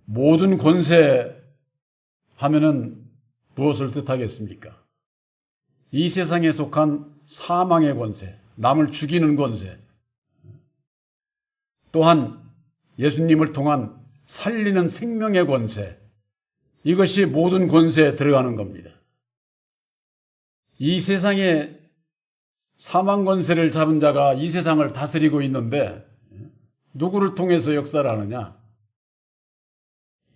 모든 권세 하면은 무엇을 뜻하겠습니까? 이 세상에 속한 사망의 권세, 남을 죽이는 권세, 또한 예수님을 통한 살리는 생명의 권세, 이것이 모든 권세에 들어가는 겁니다. 이 세상에 사망 권세를 잡은 자가 이 세상을 다스리고 있는데 누구를 통해서 역사를 하느냐?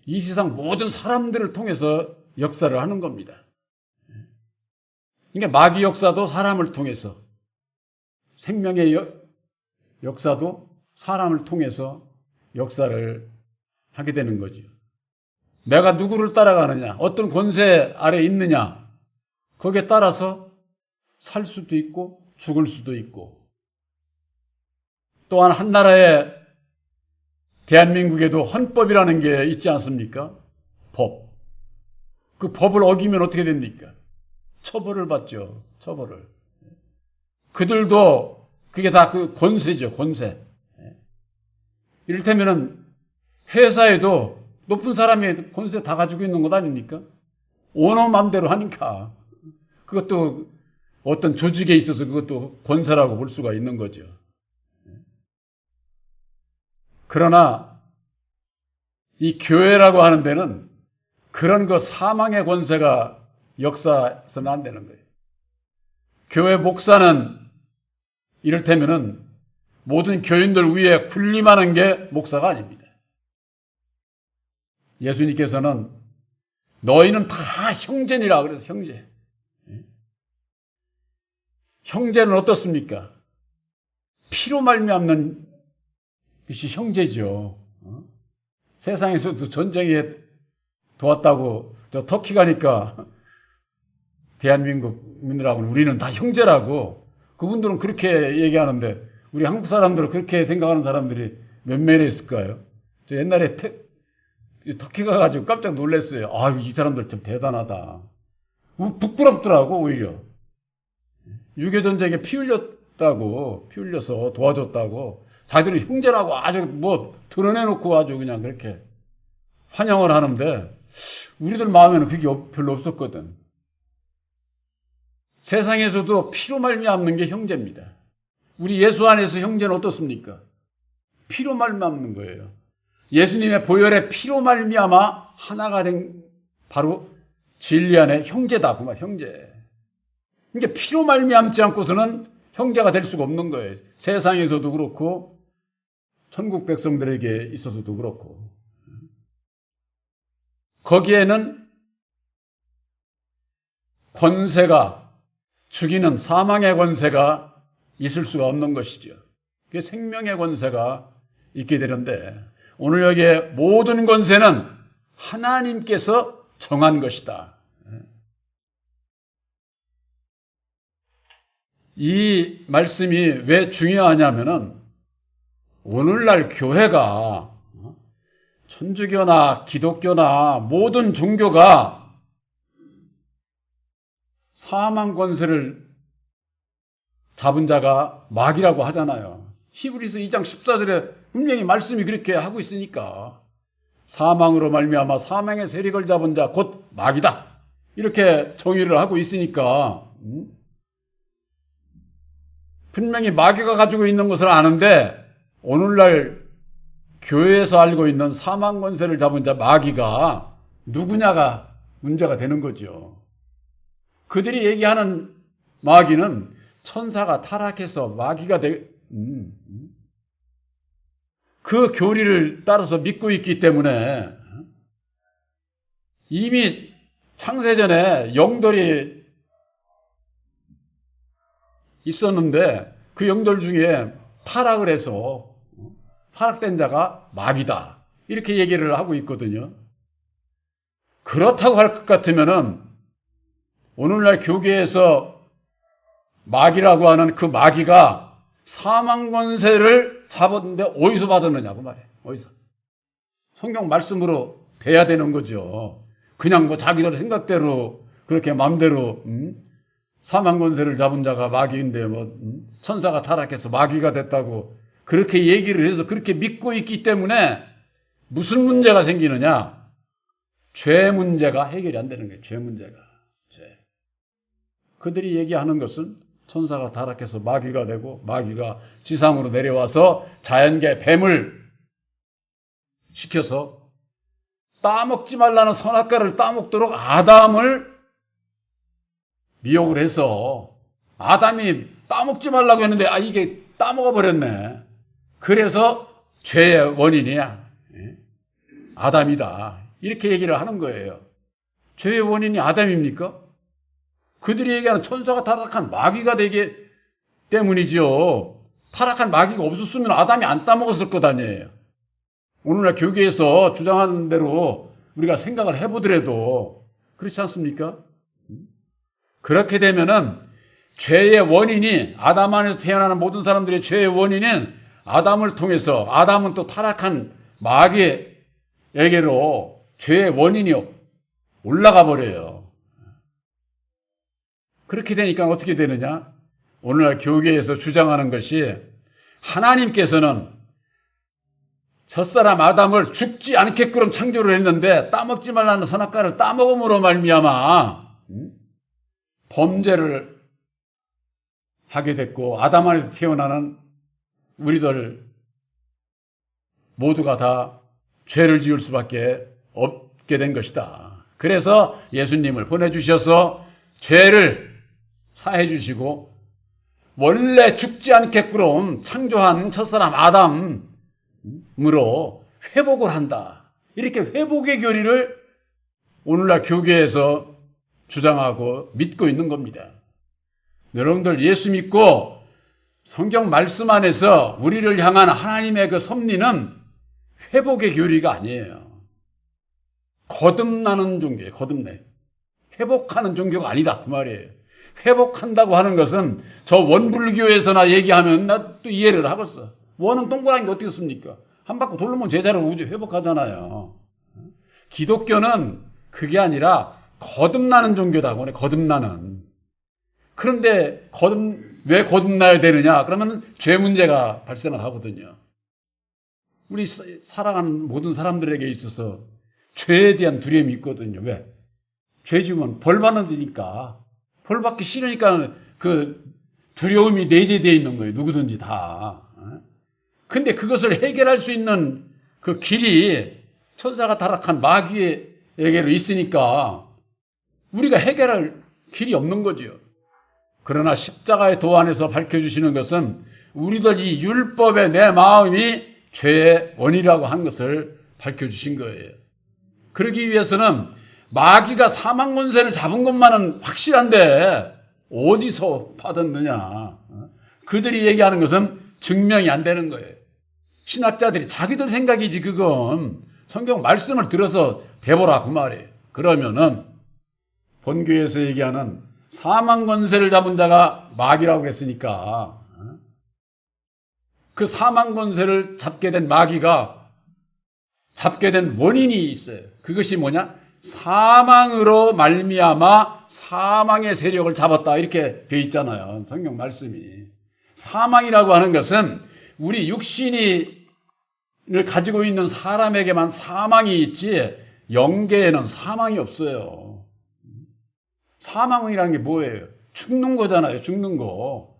이 세상 모든 사람들을 통해서 역사를 하는 겁니다. 그러니까 마귀 역사도 사람을 통해서, 생명의 역사도 사람을 통해서 역사를 하게 되는 거죠. 내가 누구를 따라가느냐, 어떤 권세 아래 있느냐, 거기에 따라서 살 수도 있고 죽을 수도 있고, 또한 한 나라의 대한민국에도 헌법이라는 게 있지 않습니까? 법. 그 법을 어기면 어떻게 됩니까? 처벌을 받죠. 처벌을. 그들도 그게 다 그 권세죠. 권세. 이를테면은 회사에도 높은 사람이 권세 다 가지고 있는 것 아닙니까? 오너 맘대로 하니까. 그것도 어떤 조직에 있어서 그것도 권세라고 볼 수가 있는 거죠. 그러나 이 교회라고 하는 데는 그런 그 사망의 권세가 역사해서는 안 되는 거예요. 교회 목사는 이를테면은 모든 교인들 위에 군림하는 게 목사가 아닙니다. 예수님께서는 너희는 다 형제니라 그래서 형제. 형제는 어떻습니까? 피로 말미암는 것이 형제죠. 세상에서도 전쟁에 도왔다고 저 터키 가니까 대한민국민들하고는 우리는 다 형제라고 그분들은 그렇게 얘기하는데 우리 한국 사람들은 그렇게 생각하는 사람들이 몇 명이나 있을까요? 저 옛날에 터키 가가지고 깜짝 놀랐어요. 아, 이 사람들 참 대단하다. 부끄럽더라고 오히려. 유교전쟁에 피 흘려서 도와줬다고 자기들은 형제라고 아주 뭐 드러내놓고 아주 그냥 그렇게 환영을 하는데 우리들 마음에는 그게 별로 없었거든. 세상에서도 피로 말미암는 게 형제입니다. 우리 예수 안에서 형제는 어떻습니까? 피로 말미암는 거예요. 예수님의 보혈의 피로 말미암아 하나가 된 바로 진리 안에 형제다. 그 말 형제. 그러니까 피로 말미암지 않고서는 형제가 될 수가 없는 거예요. 세상에서도 그렇고 천국 백성들에게 있어서도 그렇고. 거기에는 권세가 죽이는 사망의 권세가 있을 수가 없는 것이죠. 그게 생명의 권세가 있게 되는데 오늘 여기에 모든 권세는 하나님께서 정한 것이다. 이 말씀이 왜 중요하냐면은 오늘날 교회가 천주교나 기독교나 모든 종교가 사망 권세를 잡은 자가 마귀라고 하잖아요. 히브리서 2장 14절에 분명히 말씀이 그렇게 하고 있으니까 사망으로 말미암아 사망의 세력을 잡은 자 곧 마귀다. 이렇게 정의를 하고 있으니까 분명히 마귀가 가지고 있는 것을 아는데 오늘날 교회에서 알고 있는 사망 권세를 잡은 자 마귀가 누구냐가 문제가 되는 거죠. 그들이 얘기하는 마귀는 천사가 타락해서 마귀가 그 교리를 따라서 믿고 있기 때문에 이미 창세전에 영들이 있었는데 그 영들 중에 타락을 해서 타락된 자가 마귀다. 이렇게 얘기를 하고 있거든요. 그렇다고 할 것 같으면은 오늘날 교계에서 마귀라고 하는 그 마귀가 사망 권세를 잡았는데 어디서 받았느냐고 말이에요. 어디서? 성경 말씀으로 돼야 되는 거죠. 그냥 뭐 자기들 생각대로 그렇게 마음대로 사망 권세를 잡은 자가 마귀인데 뭐 천사가 타락해서 마귀가 됐다고 그렇게 얘기를 해서 그렇게 믿고 있기 때문에 무슨 문제가 생기느냐? 죄 문제가 해결이 안 되는 거예요. 죄 문제가. 죄. 그들이 얘기하는 것은 천사가 타락해서 마귀가 되고 마귀가 지상으로 내려와서 자연계 뱀을 시켜서 따먹지 말라는 선악과를 따먹도록 아담을 미혹을 해서 아담이 따먹지 말라고 했는데 이게 따먹어 버렸네. 그래서 죄의 원인이야. 아담이다. 이렇게 얘기를 하는 거예요. 죄의 원인이 아담입니까? 그들이 얘기하는 천사가 타락한 마귀가 되기 때문이죠. 타락한 마귀가 없었으면 아담이 안 따먹었을 것 아니에요. 오늘날 교계에서 주장하는 대로 우리가 생각을 해보더라도 그렇지 않습니까? 그렇게 되면은 죄의 원인이 아담 안에서 태어나는 모든 사람들의 죄의 원인은 아담을 통해서 아담은 또 타락한 마귀에게로 죄의 원인이 올라가 버려요. 그렇게 되니까 어떻게 되느냐? 오늘날 교계에서 주장하는 것이 하나님께서는 첫사람 아담을 죽지 않게끔 창조를 했는데 따먹지 말라는 선악과를 따먹음으로 말미암아 범죄를 하게 됐고 아담 안에서 태어나는 우리들 모두가 다 죄를 지을 수밖에 없게 된 것이다. 그래서 예수님을 보내주셔서 죄를 사해 주시고 원래 죽지 않게끔 창조한 첫사람 아담으로 회복을 한다. 이렇게 회복의 교리를 오늘날 교계에서 주장하고 믿고 있는 겁니다. 여러분들 예수 믿고 성경 말씀 안에서 우리를 향한 하나님의 그 섭리는 회복의 교리가 아니에요. 거듭나는 종교예요. 거듭내. 회복하는 종교가 아니다 그 말이에요. 회복한다고 하는 것은 저 원불교에서나 얘기하면 나 또 이해를 하겠어. 원은 동그란 게 어떻게 씁니까? 한 바퀴 돌려면 제자를 회복하잖아요. 기독교는 그게 아니라 거듭나는 종교다고 하네. 거듭나는. 그런데 왜 거듭나야 되느냐? 그러면 죄 문제가 발생을 하거든요. 우리 살아가는 모든 사람들에게 있어서 죄에 대한 두려움이 있거든요. 왜? 죄 지으면 벌 받으니까. 벌 받기 싫으니까 그 두려움이 내재되어 있는 거예요. 누구든지 다. 근데 그것을 해결할 수 있는 그 길이 천사가 타락한 마귀에게로 있으니까 우리가 해결할 길이 없는 거죠. 그러나 십자가의 도 안에서 밝혀주시는 것은 우리들 이 율법의 내 마음이 죄의 원이라고 한 것을 밝혀주신 거예요. 그러기 위해서는 마귀가 사망 권세를 잡은 것만은 확실한데 어디서 받았느냐. 그들이 얘기하는 것은 증명이 안 되는 거예요. 신학자들이 자기들 생각이지 그건 성경 말씀을 들어서 대보라 그 말이에요. 그러면은 본교에서 얘기하는 사망 권세를 잡은 자가 마귀라고 했으니까 그 사망 권세를 잡게 된 마귀가 잡게 된 원인이 있어요. 그것이 뭐냐? 사망으로 말미암아 사망의 세력을 잡았다 이렇게 돼 있잖아요. 성경 말씀이. 사망이라고 하는 것은 우리 육신을 가지고 있는 사람에게만 사망이 있지 영계에는 사망이 없어요. 사망이라는 게 뭐예요? 죽는 거잖아요. 죽는 거.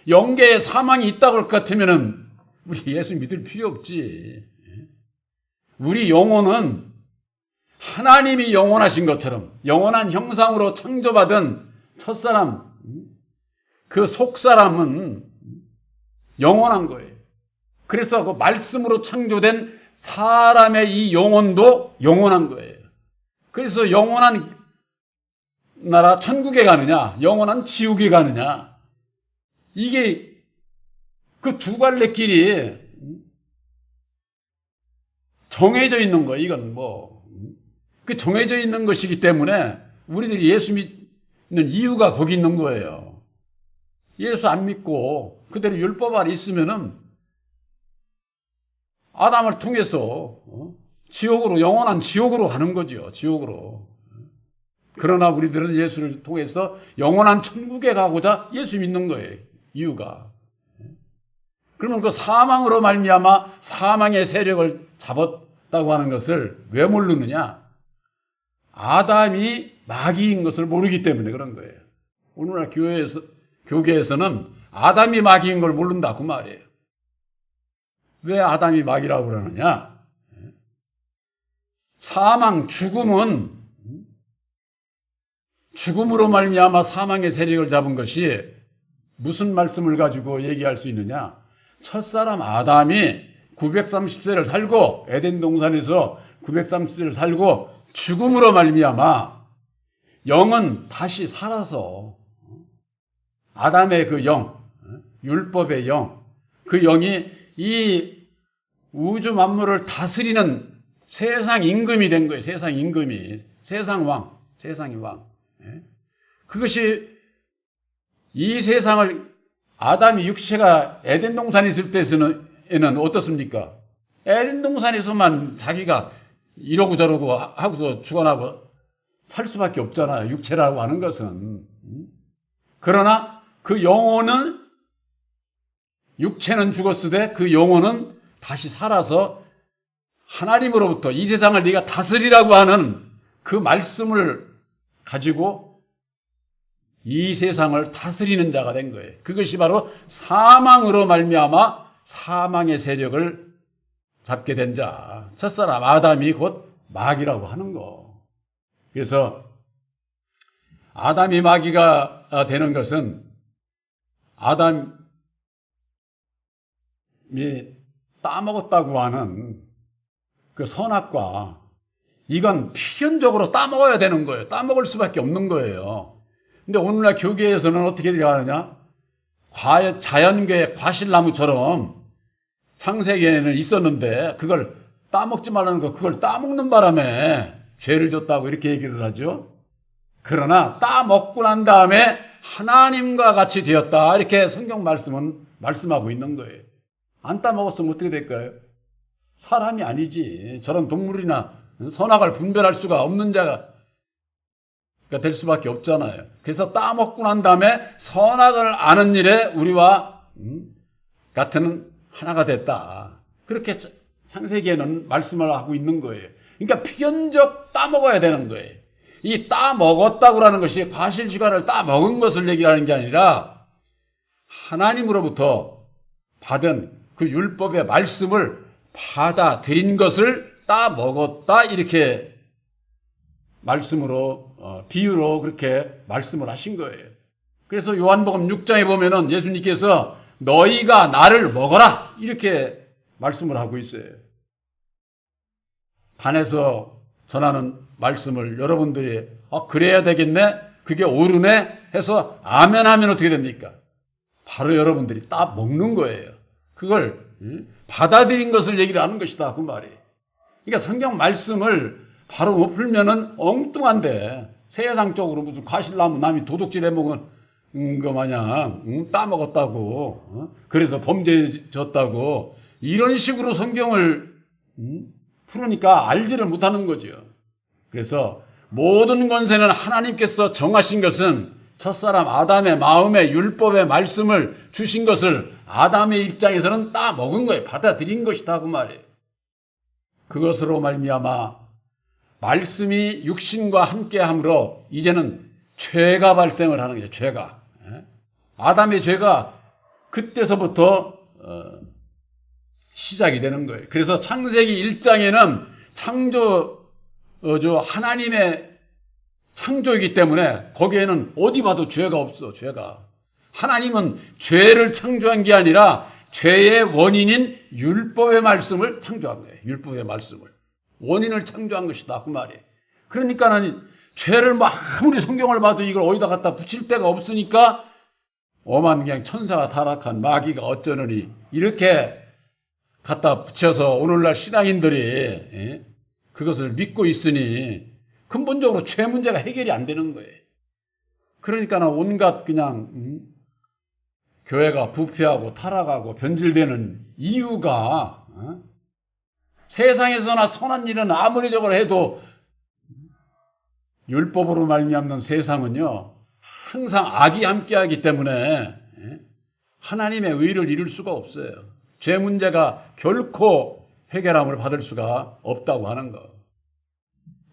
영계에 사망이 있다고 할 것 같으면은 우리 예수 믿을 필요 없지. 우리 영혼은 하나님이 영원하신 것처럼 영원한 형상으로 창조받은 첫사람, 그 속사람은 영원한 거예요. 그래서 그 말씀으로 창조된 사람의 이 영혼도 영원한 거예요. 그래서 영원한 나라 천국에 가느냐, 영원한 지옥에 가느냐, 이게 그 두 갈래 길이 정해져 있는 거예요. 이건 그 정해져 있는 것이기 때문에 우리들이 예수 믿는 이유가 거기 있는 거예요. 예수 안 믿고 그대로 율법 아래 있으면은 아담을 통해서 지옥으로, 영원한 지옥으로 가는 거죠. 지옥으로. 그러나 우리들은 예수를 통해서 영원한 천국에 가고자 예수 믿는 거예요. 이유가. 그러면 그 사망으로 말미암아 사망의 세력을 모른다고 하는 것을 왜 모르느냐? 아담이 마귀인 것을 모르기 때문에 그런 거예요. 오늘날 교계에서는 아담이 마귀인 걸 모른다 그 말이에요. 왜 아담이 마귀라고 그러느냐? 사망, 죽음은 죽음으로 말미암아 사망의 세력을 잡은 것이 무슨 말씀을 가지고 얘기할 수 있느냐? 첫사람 아담이 930세를 살고 에덴 동산에서 930세를 살고 죽음으로 말미암아 영은 다시 살아서 아담의 그 영, 율법의 영, 그 영이 이 우주 만물을 다스리는 세상 임금이 된 거예요. 세상 임금이. 세상 왕, 세상의 왕. 그것이 이 세상을 아담이 육체가 에덴 동산에 있을 때에는 어떻습니까? 에덴 동산에서만 자기가 이러고 저러고 하고서 죽어나고 살 수밖에 없잖아요. 육체라고 하는 것은. 그러나 그 영혼은 육체는 죽었으되 그 영혼은 다시 살아서 하나님으로부터 이 세상을 네가 다스리라고 하는 그 말씀을 가지고 이 세상을 다스리는 자가 된 거예요. 그것이 바로 사망으로 말미암아 사망의 세력을 잡게 된 자. 첫사람 아담이 곧 마귀라고 하는 거. 그래서 아담이 마귀가 되는 것은 아담이 따먹었다고 하는 그 선악과 이건 필연적으로 따먹어야 되는 거예요. 따먹을 수밖에 없는 거예요. 근데 오늘날 교계에서는 어떻게 하느냐? 자연계의 과실나무처럼 창세기에는 있었는데 그걸 따먹지 말라는 거, 그걸 따먹는 바람에 죄를 졌다고 이렇게 얘기를 하죠. 그러나 따먹고 난 다음에 하나님과 같이 되었다. 이렇게 성경 말씀은 말씀하고 있는 거예요. 안 따먹었으면 어떻게 될까요? 사람이 아니지. 저런 동물이나 선악을 분별할 수가 없는 자가 될 수밖에 없잖아요. 그래서 따먹고 난 다음에 선악을 아는 일에 우리와 같은 하나가 됐다. 그렇게 창세기에는 말씀을 하고 있는 거예요. 그러니까 필연적 따먹어야 되는 거예요. 이 따먹었다고 하는 것이 과실주간을 따먹은 것을 얘기하는 게 아니라 하나님으로부터 받은 그 율법의 말씀을 받아들인 것을 따먹었다. 이렇게 말씀으로 비유로 그렇게 말씀을 하신 거예요. 그래서 요한복음 6장에 보면은 예수님께서 너희가 나를 먹어라 이렇게 말씀을 하고 있어요. 반에서 전하는 말씀을 여러분들이 그래야 되겠네, 그게 옳으네 해서 아멘 하면 어떻게 됩니까? 바로 여러분들이 따먹는 거예요. 그걸 받아들인 것을 얘기를 하는 것이다 그 말이에요. 그러니까 성경 말씀을 바로 못 풀면은 엉뚱한데 세상적으로 무슨 과실나무 남이 도둑질 해먹은 거 마냥 따먹었다고 그래서 범죄졌다고 이런 식으로 성경을 풀으니까 알지를 못하는 거죠. 그래서 모든 권세는 하나님께서 정하신 것은 첫사람 아담의 마음에 율법의 말씀을 주신 것을 아담의 입장에서는 따먹은 거예요. 받아들인 것이다 그 말이에요. 그것으로 말미암아 말씀이 육신과 함께함으로 이제는 죄가 발생을 하는 거죠. 죄가. 아담의 죄가 그때서부터 시작이 되는 거예요. 그래서 창세기 1장에는 하나님의 창조이기 때문에 거기에는 어디 봐도 죄가 없어. 죄가. 하나님은 죄를 창조한 게 아니라 죄의 원인인 율법의 말씀을 창조한 거예요. 율법의 말씀을. 원인을 창조한 것이다 그 말이에요. 그러니까는 죄를 아무리 성경을 봐도 이걸 어디다 갖다 붙일 데가 없으니까 오만 그냥 천사가 타락한 마귀가 어쩌느니 이렇게 갖다 붙여서 오늘날 신앙인들이 그것을 믿고 있으니 근본적으로 죄 문제가 해결이 안 되는 거예요. 그러니까는 온갖 그냥 교회가 부패하고 타락하고 변질되는 이유가 세상에서나 선한 일은 아무리 저걸 해도 율법으로 말미암는 세상은요 항상 악이 함께하기 때문에 하나님의 의를 이룰 수가 없어요. 죄 문제가 결코 해결함을 받을 수가 없다고 하는 것.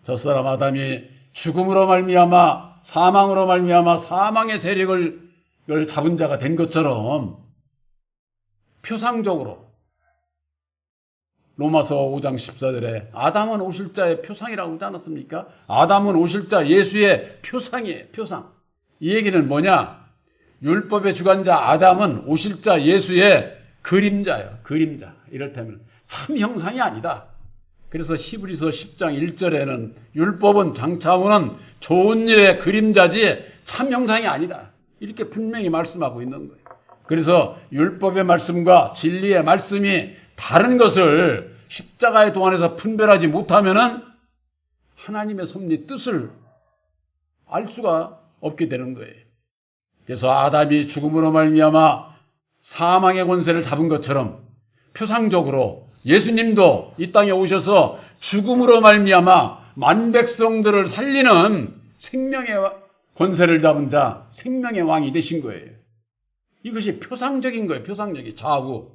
첫사람 아담이 죽음으로 말미암아 사망으로 말미암아 사망의 세력을 잡은 자가 된 것처럼 표상적으로 로마서 5장 14절에 아담은 오실 자의 표상이라고 하지 않았습니까? 아담은 오실 자 예수의 표상이에요. 표상. 이 얘기는 뭐냐? 율법의 주관자 아담은 오실 자 예수의 그림자예요. 그림자. 이를테면 참 형상이 아니다. 그래서 히브리서 10장 1절에는 율법은 장차오는 좋은 일의 그림자지 참 형상이 아니다. 이렇게 분명히 말씀하고 있는 거예요. 그래서 율법의 말씀과 진리의 말씀이 다른 것을 십자가의 동안에서 분별하지 못하면은 하나님의 섭리 뜻을 알 수가 없게 되는 거예요. 그래서 아담이 죽음으로 말미암아 사망의 권세를 잡은 것처럼 표상적으로 예수님도 이 땅에 오셔서 죽음으로 말미암아 만백성들을 살리는 생명의 권세를 잡은 자, 생명의 왕이 되신 거예요. 이것이 표상적인 거예요. 표상적인 좌우.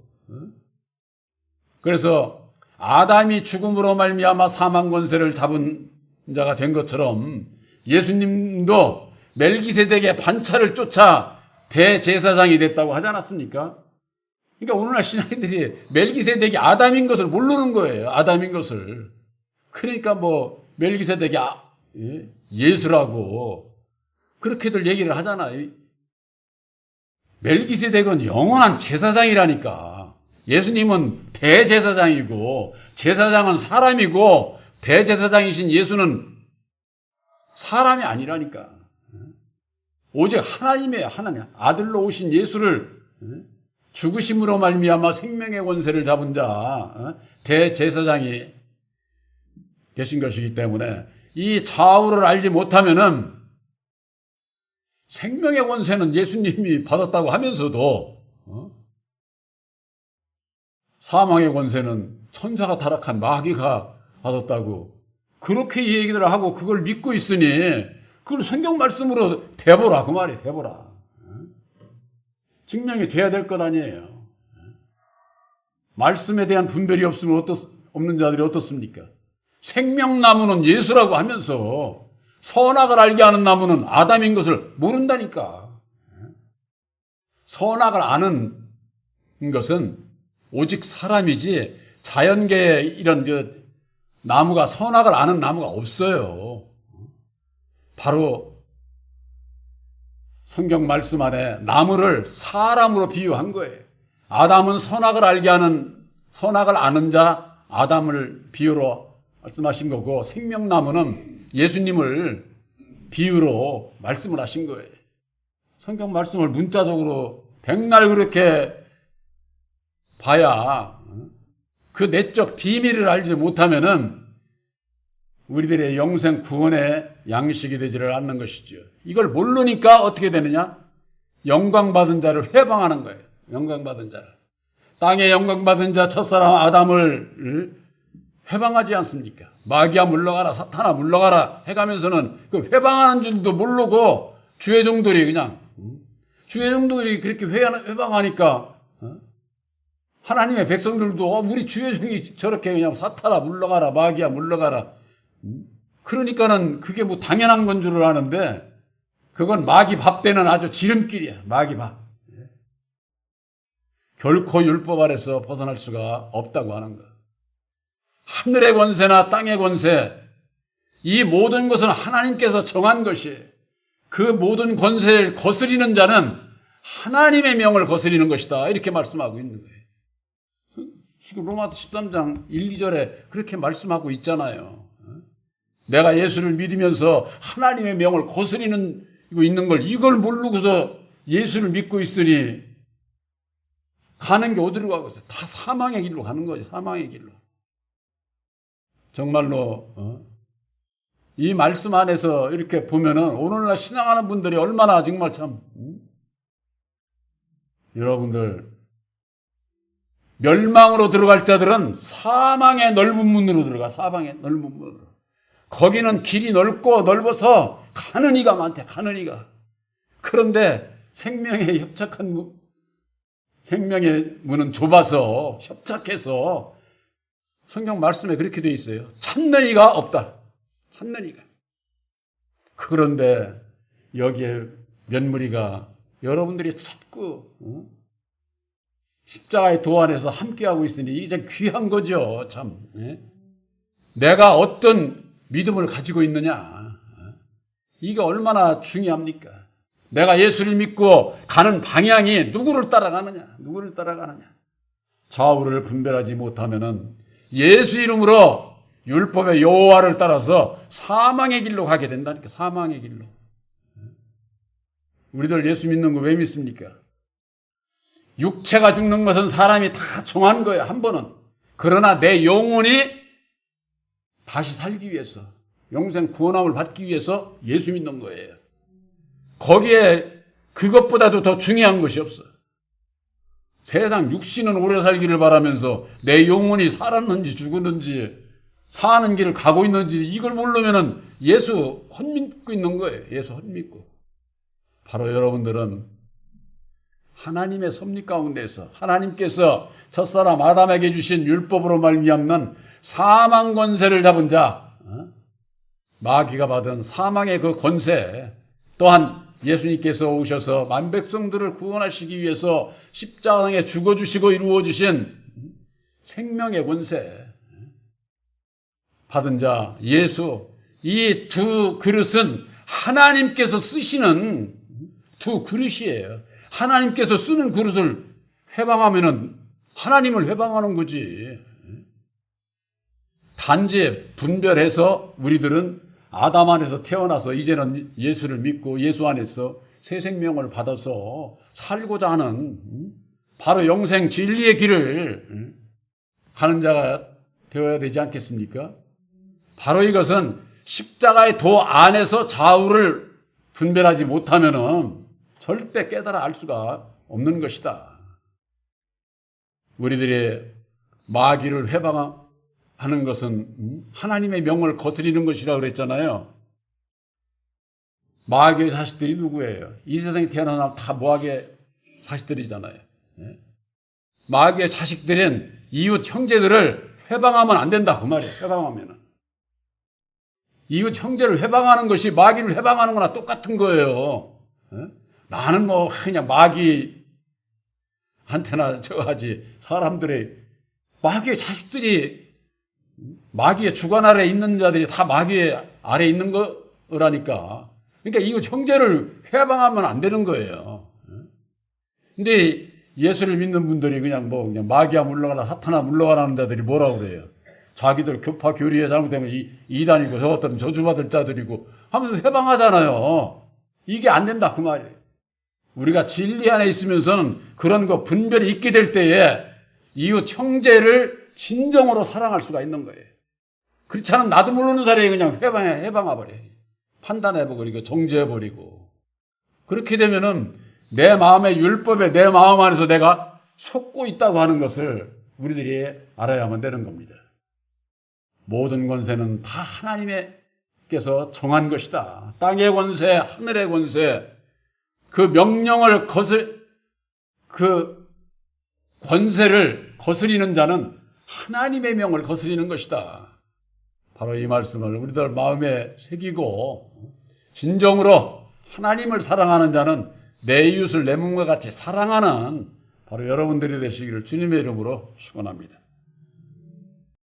그래서 아담이 죽음으로 말미암아 사망 권세를 잡은 자가 된 것처럼 예수님도 멜기세덱의 반차를 쫓아 대제사장이 됐다고 하지 않았습니까? 그러니까 오늘날 신앙인들이 멜기세덱이 아담인 것을 모르는 거예요. 아담인 것을. 그러니까 뭐 멜기세덱이 예수라고 그렇게들 얘기를 하잖아요. 멜기세덱은 영원한 제사장이라니까. 예수님은 대제사장이고 제사장은 사람이고 대제사장이신 예수는 사람이 아니라니까. 오직 하나님의 하나님 아들로 오신 예수를 죽으심으로 말미암아 생명의 권세를 잡은 자 대제사장이 계신 것이기 때문에 이 좌우를 알지 못하면은 생명의 권세는 예수님이 받았다고 하면서도 사망의 권세는 천사가 타락한 마귀가 받았다고 그렇게 얘기를 하고 그걸 믿고 있으니 그걸 성경 말씀으로 대보라 그 말이에요. 대보라. 증명이 돼야 될 것 아니에요. 말씀에 대한 분별이 없으면 없는 자들이 어떻습니까? 생명나무는 예수라고 하면서 선악을 알게 하는 나무는 아담인 것을 모른다니까. 선악을 아는 것은 오직 사람이지 자연계에 이런 나무가 선악을 아는 나무가 없어요. 바로 성경 말씀 안에 나무를 사람으로 비유한 거예요. 아담은 선악을 아는 자 아담을 비유로 말씀하신 거고 생명나무는 예수님을 비유로 말씀을 하신 거예요. 성경 말씀을 문자적으로 백날 그렇게 봐야 그 내적 비밀을 알지 못하면은 우리들의 영생 구원의 양식이 되지를 않는 것이죠. 이걸 모르니까 어떻게 되느냐? 영광받은 자를 회방하는 거예요. 영광받은 자를. 땅에 영광받은 자 첫사람 아담을 회방하지 않습니까? 마귀야 물러가라, 사탄아 물러가라 해가면서는 그 회방하는 줄도 모르고 주의 종들이 그냥 주의 종들이 그렇게 회방하니까 하나님의 백성들도 우리 주의 종이 저렇게 그냥 사탄아 물러가라, 마귀야 물러가라. 그러니까는 그게 뭐 당연한 건 줄을 아는데 그건 마귀 밥 되는 아주 지름길이야. 마귀 밥. 결코 율법 아래서 벗어날 수가 없다고 하는 것. 하늘의 권세나 땅의 권세, 이 모든 것은 하나님께서 정한 것이 그 모든 권세를 거스리는 자는 하나님의 명을 거스리는 것이다. 이렇게 말씀하고 있는 거예요. 지금 로마서 13장 1, 2절에 그렇게 말씀하고 있잖아요. 내가 예수를 믿으면서 하나님의 명을 거스리는 있는 걸 이걸 모르고서 예수를 믿고 있으니 가는 게 어디로 가고 있어요? 다 사망의 길로 가는 거지. 사망의 길로. 정말로 이 말씀 안에서 이렇게 보면은 오늘날 신앙하는 분들이 얼마나 정말 참 여러분들 멸망으로 들어갈 자들은 사망의 넓은 문으로 들어가. 사망의 넓은 문으로. 거기는 길이 넓어서 가는 이가 많대. 가는 이가. 그런데 생명의 협착한 생명의 문은 좁아서 협착해서 성경 말씀에 그렇게 되어 있어요. 찾는 이가 없다. 찾는 이가. 그런데 여기에 몇 무리가 여러분들이 찾고 십자가의 도 안에서 함께하고 있으니 이게 귀한 거죠. 참. 내가 어떤 믿음을 가지고 있느냐. 이게 얼마나 중요합니까? 내가 예수를 믿고 가는 방향이 누구를 따라가느냐. 누구를 따라가느냐. 좌우를 분별하지 못하면은 예수 이름으로 율법의 여호와를 따라서 사망의 길로 가게 된다니까. 사망의 길로. 우리들 예수 믿는 거 왜 믿습니까? 육체가 죽는 것은 사람이 다 정한 거예요. 한 번은. 그러나 내 영혼이 다시 살기 위해서, 영생 구원함을 받기 위해서 예수 믿는 거예요. 거기에 그것보다도 더 중요한 것이 없어. 세상 육신은 오래 살기를 바라면서 내 영혼이 살았는지 죽었는지 사는 길을 가고 있는지 이걸 모르면은 예수 헛믿고 있는 거예요. 예수 헛믿고. 바로 여러분들은 하나님의 섭리 가운데서 하나님께서 첫사람 아담에게 주신 율법으로 말미암는 사망 권세를 잡은 자, 마귀가 받은 사망의 그 권세, 또한 예수님께서 오셔서 만백성들을 구원하시기 위해서 십자가에 죽어주시고 이루어주신 생명의 권세 받은 자 예수, 이 두 그릇은 하나님께서 쓰시는 두 그릇이에요. 하나님께서 쓰는 그릇을 회방하면은 하나님을 회방하는 거지. 단지 분별해서 우리들은 아담 안에서 태어나서 이제는 예수를 믿고 예수 안에서 새 생명을 받아서 살고자 하는 바로 영생 진리의 길을 가는 자가 되어야 되지 않겠습니까? 바로 이것은 십자가의 도 안에서 좌우를 분별하지 못하면은 절대 깨달아 알 수가 없는 것이다. 우리들이 마귀를 회방하는 것은 하나님의 명을 거스리는 것이라고 그랬잖아요. 마귀의 자식들이 누구예요? 이 세상에 태어난 사람 다 마귀의 자식들이잖아요. 마귀의 자식들인 이웃 형제들을 회방하면 안 된다 그 말이에요. 회방하면은. 이웃 형제를 회방하는 것이 마귀를 회방하는 거나 똑같은 거예요. 나는 뭐 그냥 마귀한테나 저거 하지. 사람들의 마귀의 자식들이 마귀의 주관 아래에 있는 자들이 다 마귀의 아래에 있는 거라니까. 그러니까 이웃 형제를 회방하면 안 되는 거예요. 근데 예수를 믿는 분들이 그냥 마귀야 물러가라 사탄아 물러가라는 자들이 뭐라고 그래요? 자기들 교파 교리에 잘못되면 이단이고 저것들은 저주받을 자들이고 하면서 회방하잖아요. 이게 안 된다 그 말이에요. 우리가 진리 안에 있으면서는 그런 거 분별이 있게 될 때에 이웃 형제를 진정으로 사랑할 수가 있는 거예요. 그렇지 않으면 나도 모르는 사이에 그냥 회방해버려요. 판단해버리고 정죄해버리고. 그렇게 되면은 내 마음의 율법에 내 마음 안에서 내가 속고 있다고 하는 것을 우리들이 알아야만 되는 겁니다. 모든 권세는 다 하나님께서 정한 것이다. 땅의 권세, 하늘의 권세, 그 명령을 그 권세를 거스리는 자는 하나님의 명을 거스리는 것이다. 바로 이 말씀을 우리들 마음에 새기고 진정으로 하나님을 사랑하는 자는 내 이웃을 내 몸과 같이 사랑하는 바로 여러분들이 되시기를 주님의 이름으로 축원합니다.